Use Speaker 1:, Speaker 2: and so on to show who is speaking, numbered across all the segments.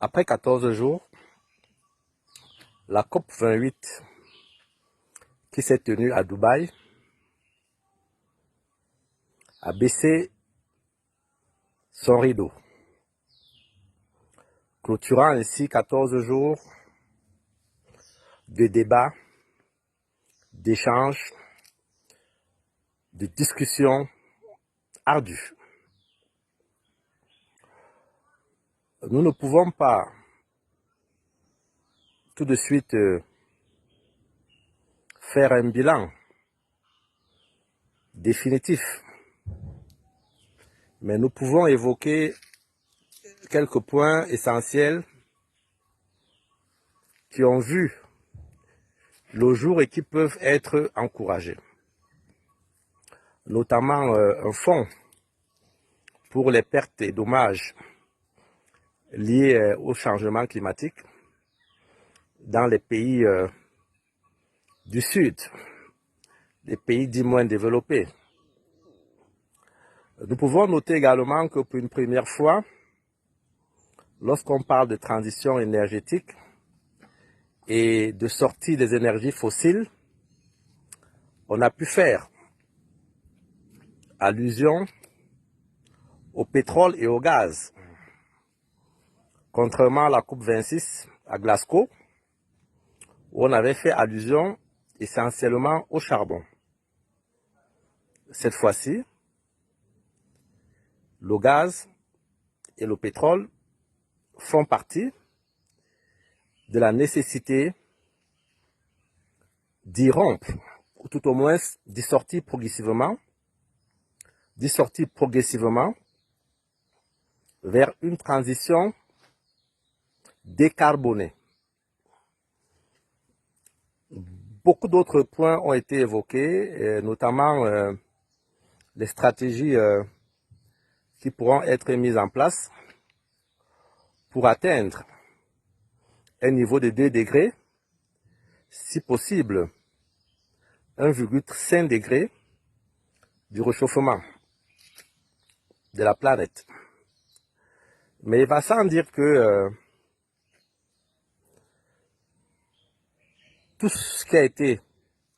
Speaker 1: Après 14 jours, la COP28 qui s'est tenue à Dubaï a baissé son rideau, clôturant ainsi 14 jours de débats, d'échanges, de discussions ardues. Nous ne pouvons pas tout de suite faire un bilan définitif, mais nous pouvons évoquer quelques points essentiels qui ont vu le jour et qui peuvent être encouragés. Notamment un fonds pour les pertes et dommages liés au changement climatique dans les pays du Sud, les pays dits moins développés. Nous pouvons noter également que pour une première fois, lorsqu'on parle de transition énergétique et de sortie des énergies fossiles, on a pu faire allusion au pétrole et au gaz. Contrairement à la COP26 à Glasgow, où on avait fait allusion essentiellement au charbon. Cette fois-ci, le gaz et le pétrole font partie de la nécessité d'y rompre, ou tout au moins d'y sortir progressivement vers une transition décarbonée. Beaucoup d'autres points ont été évoqués, notamment les stratégies qui pourront être mises en place pour atteindre un niveau de 2 degrés, si possible 1,5 degré du réchauffement de la planète. Mais il va sans dire que tout ce qui a été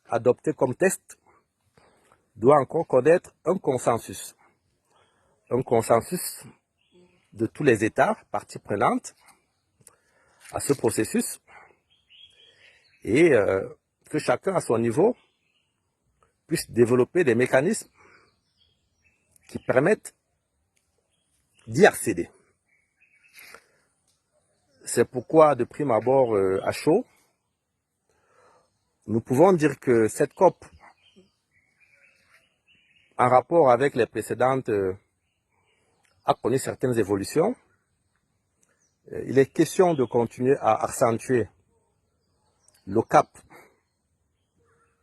Speaker 1: adopté comme test doit encore connaître un consensus de tous les États, parties prenantes à ce processus, et que chacun à son niveau puisse développer des mécanismes qui permettent d'y accéder. C'est pourquoi, de prime abord à chaud, nous pouvons dire que cette COP, en rapport avec les précédentes, a connu certaines évolutions. Il est question de continuer à accentuer le cap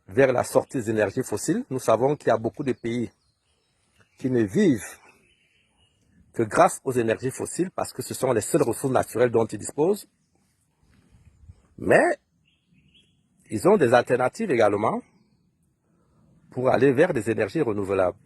Speaker 1: vers la sortie des énergies fossiles. Nous savons qu'il y a beaucoup de pays qui ne vivent que grâce aux énergies fossiles parce que ce sont les seules ressources naturelles dont ils disposent. Mais ils ont des alternatives également pour aller vers des énergies renouvelables.